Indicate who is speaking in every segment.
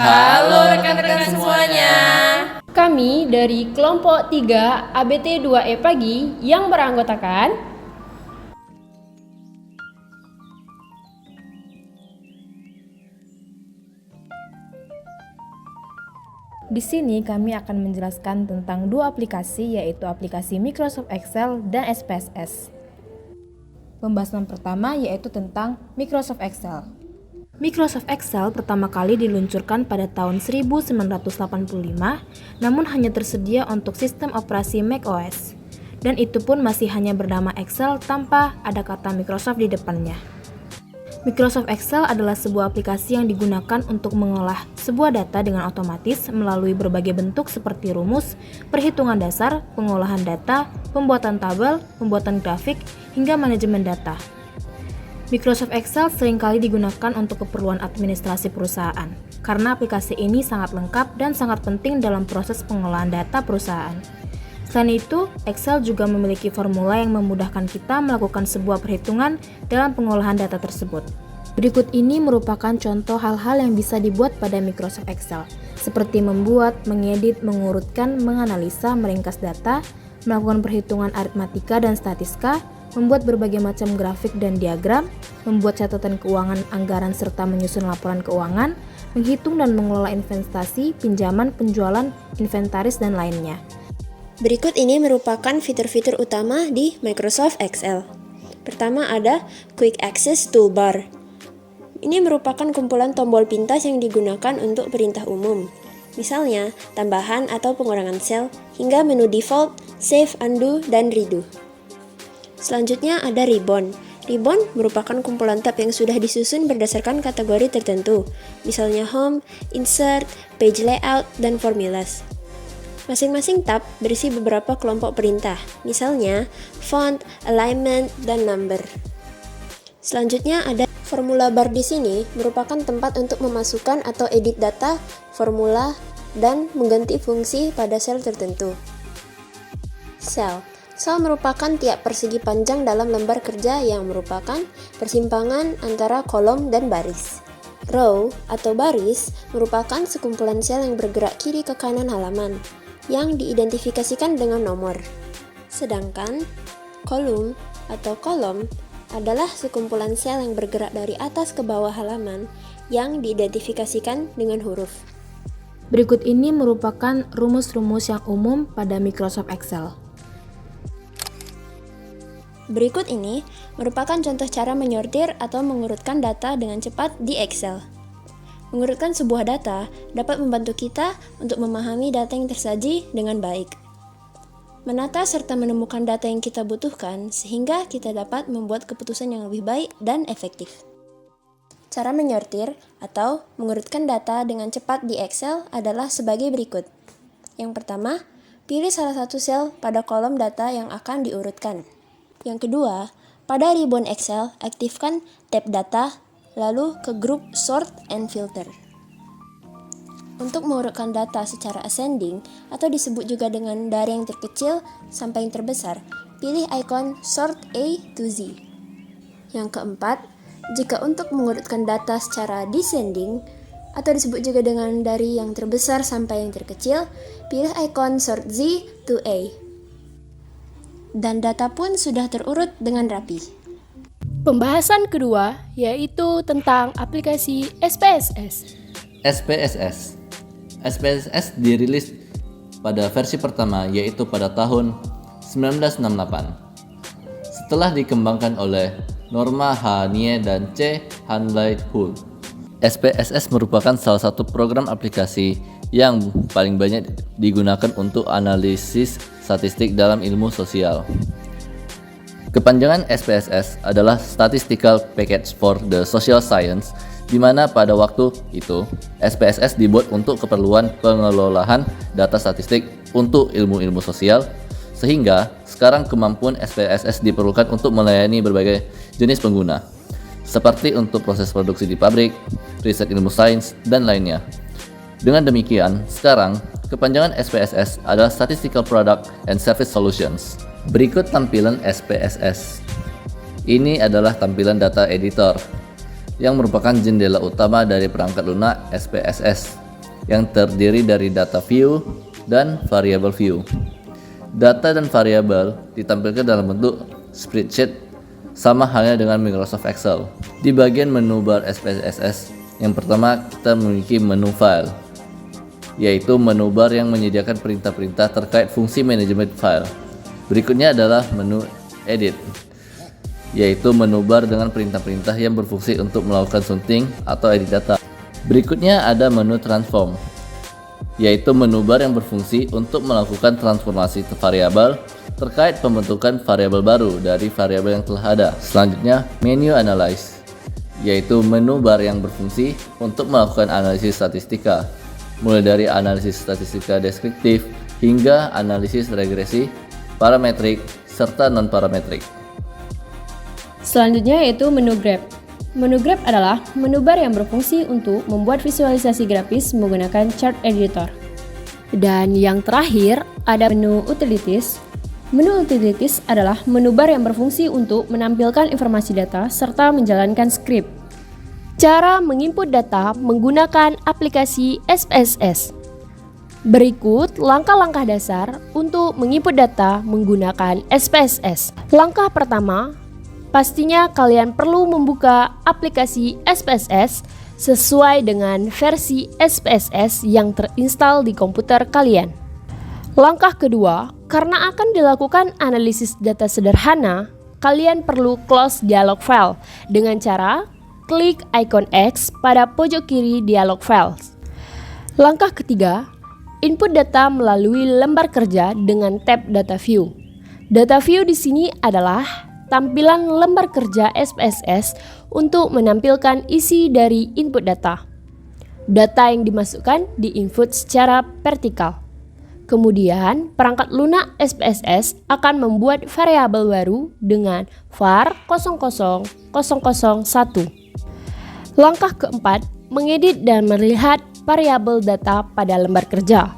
Speaker 1: Halo rekan-rekan semuanya.
Speaker 2: Kami dari kelompok 3 ABT 2E Pagi yang beranggotakan
Speaker 3: Di sini kami akan menjelaskan tentang dua aplikasi, yaitu aplikasi Microsoft Excel dan SPSS. Pembahasan pertama yaitu tentang Microsoft Excel. Microsoft Excel pertama kali diluncurkan pada tahun 1985, namun hanya tersedia untuk sistem operasi macOS. Dan itu pun masih hanya bernama Excel tanpa ada kata Microsoft di depannya. Microsoft Excel adalah sebuah aplikasi yang digunakan untuk mengolah sebuah data dengan otomatis melalui berbagai bentuk seperti rumus, perhitungan dasar, pengolahan data, pembuatan tabel, pembuatan grafik, hingga manajemen data. Microsoft Excel seringkali digunakan untuk keperluan administrasi perusahaan, karena aplikasi ini sangat lengkap dan sangat penting dalam proses pengolahan data perusahaan. Selain itu, Excel juga memiliki formula yang memudahkan kita melakukan sebuah perhitungan dalam pengolahan data tersebut. Berikut ini merupakan contoh hal-hal yang bisa dibuat pada Microsoft Excel, seperti membuat, mengedit, mengurutkan, menganalisa, meringkas data, melakukan perhitungan aritmatika dan statistika, membuat berbagai macam grafik dan diagram, membuat catatan keuangan, anggaran, serta menyusun laporan keuangan, menghitung dan mengelola investasi, pinjaman, penjualan, inventaris, dan lainnya.
Speaker 4: Berikut ini merupakan fitur-fitur utama di Microsoft Excel. Pertama ada Quick Access Toolbar. Ini merupakan kumpulan tombol pintas yang digunakan untuk perintah umum. Misalnya, tambahan atau pengurangan sel, hingga menu default, save, undo, dan redo. Selanjutnya ada Ribbon. Ribbon merupakan kumpulan tab yang sudah disusun berdasarkan kategori tertentu, misalnya Home, Insert, Page Layout, dan Formulas. Masing-masing tab berisi beberapa kelompok perintah, misalnya font, alignment, dan number. Selanjutnya ada formula bar. Di sini merupakan tempat untuk memasukkan atau edit data, formula, dan mengganti fungsi pada sel tertentu. Cell. Sel merupakan tiap persegi panjang dalam lembar kerja yang merupakan persimpangan antara kolom dan baris. Row atau baris merupakan sekumpulan sel yang bergerak kiri ke kanan halaman, yang diidentifikasikan dengan nomor. Sedangkan kolom atau kolom adalah sekumpulan sel yang bergerak dari atas ke bawah halaman yang diidentifikasikan dengan huruf.
Speaker 3: Berikut ini merupakan rumus-rumus yang umum pada Microsoft Excel.
Speaker 4: Berikut ini merupakan contoh cara menyortir atau mengurutkan data dengan cepat di Excel. Mengurutkan sebuah data dapat membantu kita untuk memahami data yang tersaji dengan baik. Menata serta menemukan data yang kita butuhkan sehingga kita dapat membuat keputusan yang lebih baik dan efektif. Cara menyortir atau mengurutkan data dengan cepat di Excel adalah sebagai berikut. Yang pertama, pilih salah satu sel pada kolom data yang akan diurutkan. Yang kedua, pada ribbon Excel, aktifkan tab data, lalu ke grup Sort and Filter. Untuk mengurutkan data secara ascending atau disebut juga dengan dari yang terkecil sampai yang terbesar, pilih ikon Sort A to Z. Yang keempat, jika untuk mengurutkan data secara descending atau disebut juga dengan dari yang terbesar sampai yang terkecil, pilih ikon Sort Z to A. Dan data pun sudah terurut dengan rapi.
Speaker 2: pembahasan kedua yaitu tentang aplikasi SPSS.
Speaker 1: SPSS dirilis pada versi pertama yaitu pada tahun 1968. Setelah dikembangkan oleh Norma H. Nie dan C. Hanley Hull. SPSS merupakan salah satu program aplikasi yang paling banyak digunakan untuk analisis statistik dalam ilmu sosial. Kepanjangan SPSS adalah Statistical Package for the Social Science, di mana pada waktu itu SPSS dibuat untuk keperluan pengelolaan data statistik untuk ilmu-ilmu sosial, sehingga sekarang kemampuan SPSS diperlukan untuk melayani berbagai jenis pengguna, seperti untuk proses produksi di pabrik, riset ilmu sains, dan lainnya. Dengan demikian, sekarang kepanjangan SPSS adalah Statistical Product and Service Solutions. Berikut tampilan SPSS. Ini adalah tampilan data editor yang merupakan jendela utama dari perangkat lunak SPSS. yang terdiri dari data view dan variable view. Data dan variabel ditampilkan dalam bentuk spreadsheet sama halnya dengan Microsoft Excel. Di bagian menu bar SPSS, yang pertama kita memiliki menu file, yaitu menu bar yang menyediakan perintah-perintah terkait fungsi manajemen file. Berikutnya adalah menu edit, yaitu menu bar dengan perintah-perintah yang berfungsi untuk melakukan sunting atau edit data. Berikutnya ada menu transform, yaitu menu bar yang berfungsi untuk melakukan transformasi variabel terkait pembentukan variabel baru dari variabel yang telah ada. Selanjutnya, menu analyze, yaitu menu bar yang berfungsi untuk melakukan analisis statistika, mulai dari analisis statistika deskriptif hingga analisis regresi, parametrik, serta non-parametrik.
Speaker 2: Selanjutnya yaitu menu grab. Menu grab adalah menu bar yang berfungsi untuk membuat visualisasi grafis menggunakan chart editor. Dan yang terakhir ada menu utilities. Menu utilities adalah menu bar yang berfungsi untuk menampilkan informasi data serta menjalankan script. Cara menginput data menggunakan aplikasi SPSS. Berikut langkah-langkah dasar untuk menginput data menggunakan SPSS. Langkah pertama, pastinya kalian perlu membuka aplikasi SPSS sesuai dengan versi SPSS yang terinstal di komputer kalian. Langkah kedua, karena akan dilakukan analisis data sederhana, kalian perlu close dialog file dengan cara klik icon X pada pojok kiri dialog files. Langkah ketiga, input data melalui lembar kerja dengan tab Data View. Data View di sini adalah tampilan lembar kerja SPSS untuk menampilkan isi dari input data. Data yang dimasukkan diinput secara vertikal. Kemudian, perangkat lunak SPSS akan membuat variabel baru dengan var 0001. Langkah keempat, mengedit dan melihat variabel data pada lembar kerja.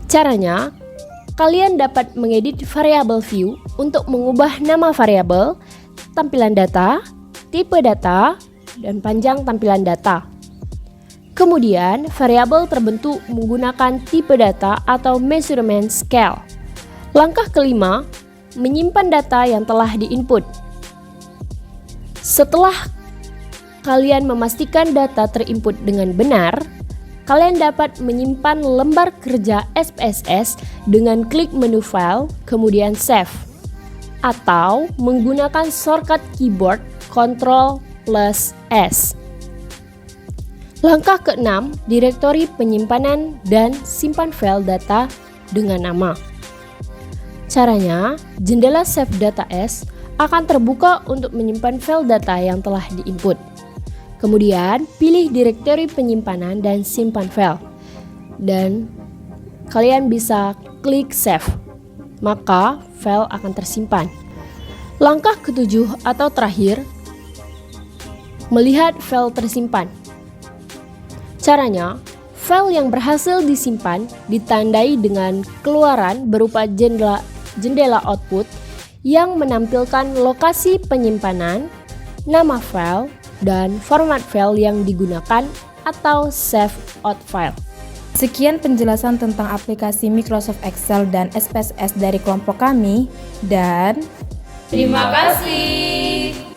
Speaker 2: Caranya, kalian dapat mengedit variabel view untuk mengubah nama variabel, tampilan data, tipe data, dan panjang tampilan data. Kemudian, variabel terbentuk menggunakan tipe data atau measurement scale. Langkah kelima, menyimpan data yang telah diinput. Setelah kalian memastikan data terinput dengan benar, kalian dapat menyimpan lembar kerja SPSS dengan klik menu file, kemudian save, atau menggunakan shortcut keyboard Ctrl+S. Langkah keenam, direktori penyimpanan dan simpan file data dengan nama. Caranya, jendela Save Data As akan terbuka untuk menyimpan file data yang telah diinput. Kemudian, pilih direktori penyimpanan dan simpan file. Dan kalian bisa klik Save, maka file akan tersimpan. Langkah ketujuh atau terakhir, melihat file tersimpan. Caranya, file yang berhasil disimpan ditandai dengan keluaran berupa jendela output yang menampilkan lokasi penyimpanan, nama file, dan format file yang digunakan atau save out file.
Speaker 3: Sekian penjelasan tentang aplikasi Microsoft Excel dan SPSS dari kelompok kami, dan
Speaker 2: Terima kasih.